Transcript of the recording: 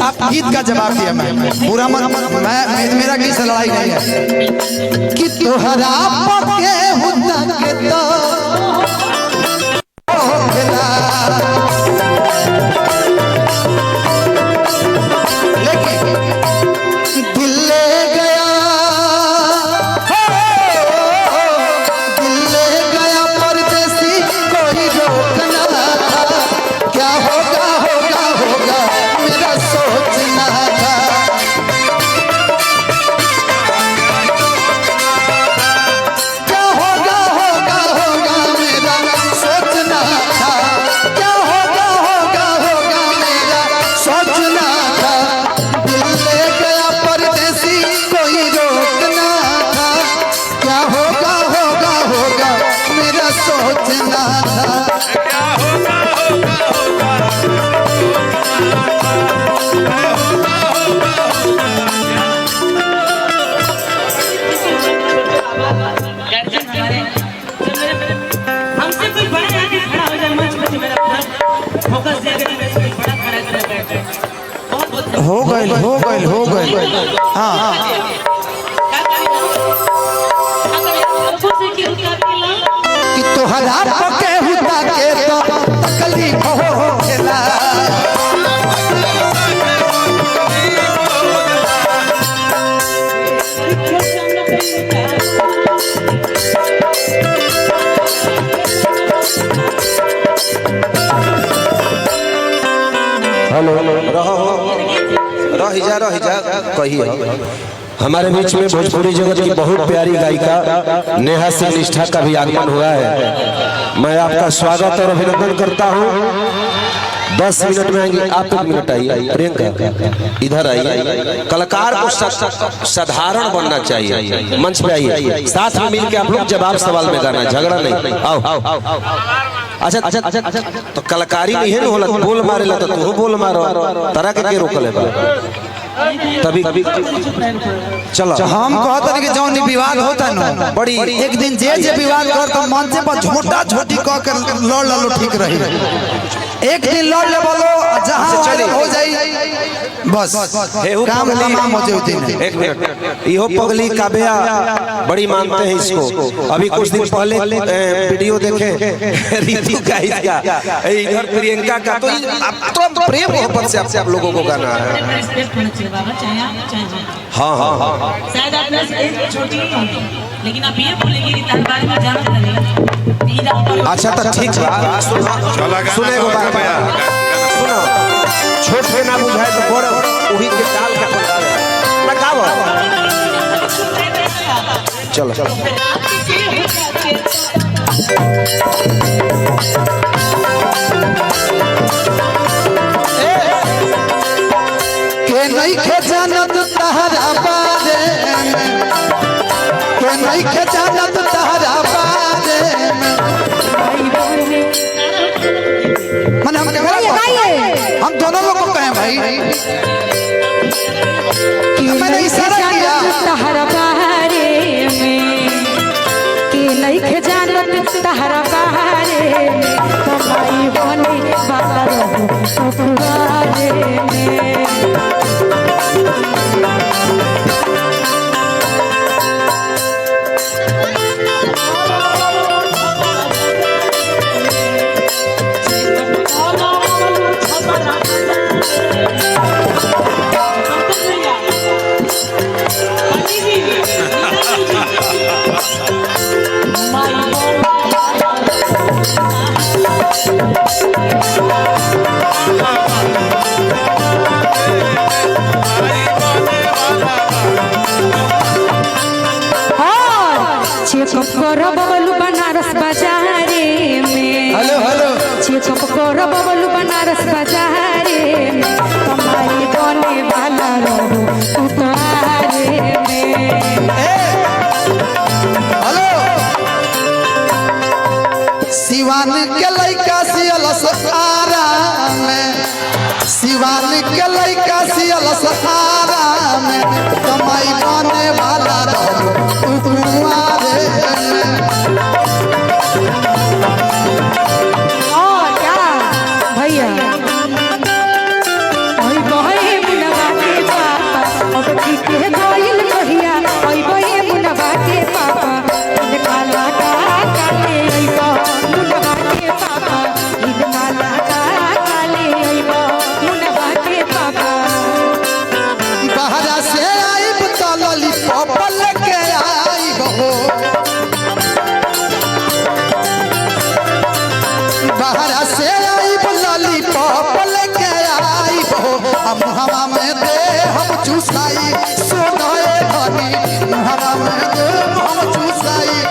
आप गीत का जवाब दिया। मैं पूरा मेरा किसी से लड़ाई नहीं है कि तोहरा पके हुदा के तो हो गए हाँ कि तोहरा पके हुदा के तो तकलीफ होखेला हेलो रही जा कहिए। हमारे बीच में भोजपुरी जगत की बहुत प्यारी गायिका नेहा सिंह निष्ठा का भी आगमन हुआ है। मैं आपका स्वागत और अभिनंदन करता हूं। 10 मिनट में आएंगे आप, 1 मिनट आइए। प्रियंका इधर आइए। कलाकार को साधारण बनना चाहिए, मंच पे आइए, साथ में मिलकर आप लोग जवाब सवाल में गाना, झगड़ा नहीं। आओ अच्छा तो कलाकारी नहीं है ना होला, बोल मारे ला तो तू बोल मारो, तरह के रोकले बा तभी चलो। हम कहते कि जौन विवाद होता ना बड़ी एक दिन जे विवाद कर तो मंच पर झोटा झोटी कह कर लड़ लो, ठीक रही। एक दिन लड़ ले बोलो जहां चले हो जाई बस काम तमाम हो जाए। 1 मिनट इहो पगली काव्या बड़ी मानते हैं इसको। अभी कुछ दिन पहले वीडियो देखे रीतू गाइस का, इधर प्रियंका का, तो तुरंत प्रेम मोहब्बत से आपसे आप लोगों को गाना है। हाँ शायद आप छोटी लेकिन आप ये बोलेंगे कि बारे में जानते हैं। अच्छा तो ठीक है, सुने सुनो, छोट के ना बुझाए तो बड़ उही के डाल के लगाओ। चलो के नहीं खे जानत तहरा बारे में, के नहीं खे जानत तहरा बारे में। मन हम हम दोनों लोग को कहें भाई कि मैंने इशारा किया तहरा बारे में, कि नहीं खे जानत तहरा बारे में, कमाई बने वाला रहू ससुरारे में। चेकअप करो बबलू बनारस बाजारे में, हेलो चेकअप करो बबलू बनारस बाजारे में, कमाई बने वाला रहो उतारे में। हेलो सिवान के लइका सियल सहारा में, सिवान के लइका सियल सहारा में, कमाई बने वाला रहो तुम्हारे में। और क्या भैया अब मुहावा में दे हम चूसाई सुनाए धनी मुहावा में दे हम चूसाई